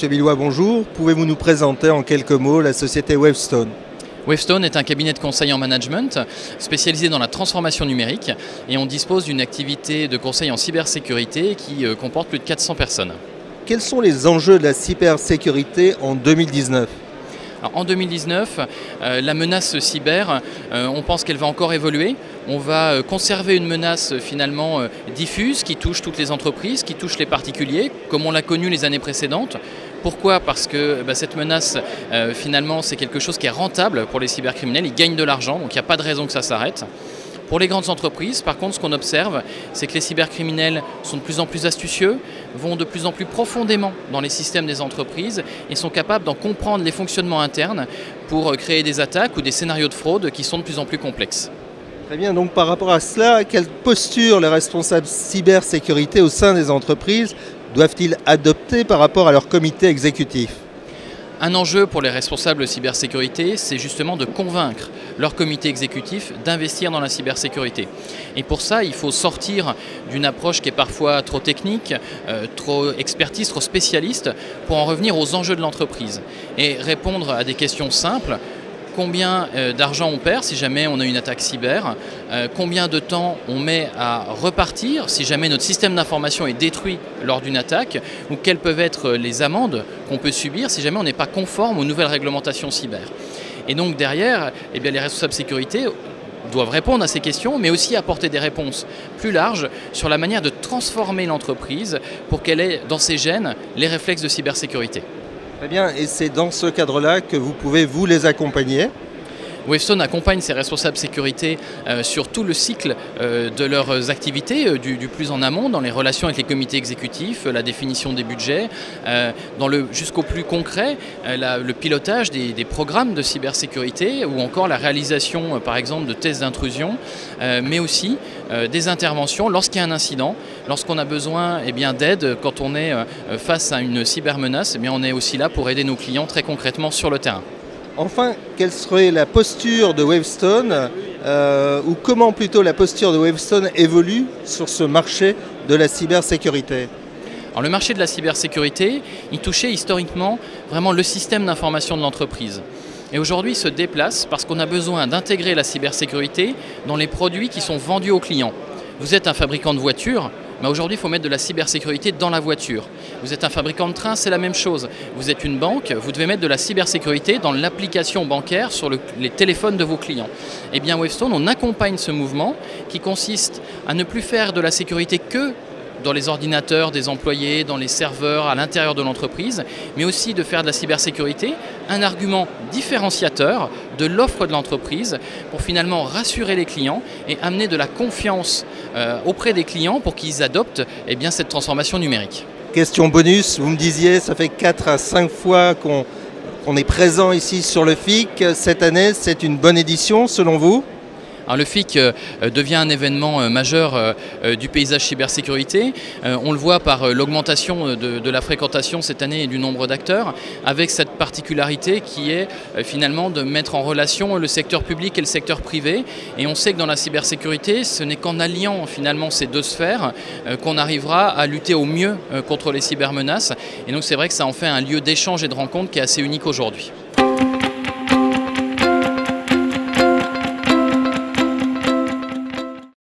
Monsieur Billois, bonjour. Pouvez-vous nous présenter en quelques mots la société Wavestone? Wavestone est un cabinet de conseil en management spécialisé dans la transformation numérique et on dispose d'une activité de conseil en cybersécurité qui comporte plus de 400 personnes. Quels sont les enjeux de la cybersécurité en 2019? Alors, en 2019, la menace cyber, on pense qu'elle va encore évoluer. On va conserver une menace finalement diffuse qui touche toutes les entreprises, qui touche les particuliers, comme on l'a connu les années précédentes. Pourquoi? Parce que cette menace, finalement, c'est quelque chose qui est rentable pour les cybercriminels. Ils gagnent de l'argent, donc il n'y a pas de raison que ça s'arrête. Pour les grandes entreprises, par contre, ce qu'on observe, c'est que les cybercriminels sont de plus en plus astucieux, vont de plus en plus profondément dans les systèmes des entreprises et sont capables d'en comprendre les fonctionnements internes pour créer des attaques ou des scénarios de fraude qui sont de plus en plus complexes. Très bien, donc par rapport à cela, quelle posture les responsables cybersécurité au sein des entreprises doivent-ils adopter par rapport à leur comité exécutif? Un enjeu pour les responsables cybersécurité, c'est justement de convaincre leur comité exécutif d'investir dans la cybersécurité. Et pour ça, il faut sortir d'une approche qui est parfois trop technique, trop expertise, trop spécialiste, pour en revenir aux enjeux de l'entreprise et répondre à des questions simples. Combien d'argent on perd si jamais on a une attaque cyber, combien de temps on met à repartir si jamais notre système d'information est détruit lors d'une attaque, ou quelles peuvent être les amendes qu'on peut subir si jamais on n'est pas conforme aux nouvelles réglementations cyber. Et donc derrière, les responsables sécurité doivent répondre à ces questions, mais aussi apporter des réponses plus larges sur la manière de transformer l'entreprise pour qu'elle ait dans ses gènes les réflexes de cybersécurité. Très bien, et c'est dans ce cadre-là que vous pouvez vous les accompagner? Wavestone accompagne ses responsables sécurité sur tout le cycle de leurs activités, du plus en amont, dans les relations avec les comités exécutifs, la définition des budgets, jusqu'au plus concret, le pilotage des programmes de cybersécurité ou encore la réalisation, par exemple, de tests d'intrusion, mais aussi des interventions lorsqu'il y a un incident, lorsqu'on a besoin d'aide, quand on est face à une cybermenace, on est aussi là pour aider nos clients très concrètement sur le terrain. Enfin, quelle serait la posture de Wavestone, ou comment plutôt la posture de Wavestone évolue sur ce marché de la cybersécurité? Alors, le marché de la cybersécurité, il touchait historiquement vraiment le système d'information de l'entreprise. Et aujourd'hui, il se déplace parce qu'on a besoin d'intégrer la cybersécurité dans les produits qui sont vendus aux clients. Vous êtes un fabricant de voitures, mais aujourd'hui, il faut mettre de la cybersécurité dans la voiture. Vous êtes un fabricant de train, c'est la même chose. Vous êtes une banque, vous devez mettre de la cybersécurité dans l'application bancaire sur les téléphones de vos clients. Eh bien, Wavestone, on accompagne ce mouvement qui consiste à ne plus faire de la sécurité que dans les ordinateurs des employés, dans les serveurs, à l'intérieur de l'entreprise, mais aussi de faire de la cybersécurité un argument différenciateur de l'offre de l'entreprise pour finalement rassurer les clients et amener de la confiance auprès des clients pour qu'ils adoptent cette transformation numérique. Question bonus, vous me disiez, ça fait 4 à 5 fois qu'on est présent ici sur le FIC. Cette année, c'est une bonne édition selon vous? Alors, le FIC devient un événement majeur du paysage cybersécurité. On le voit par l'augmentation de la fréquentation cette année et du nombre d'acteurs, avec cette particularité qui est finalement de mettre en relation le secteur public et le secteur privé. Et on sait que dans la cybersécurité, ce n'est qu'en alliant finalement ces deux sphères qu'on arrivera à lutter au mieux contre les cybermenaces. Et donc c'est vrai que ça en fait un lieu d'échange et de rencontre qui est assez unique aujourd'hui.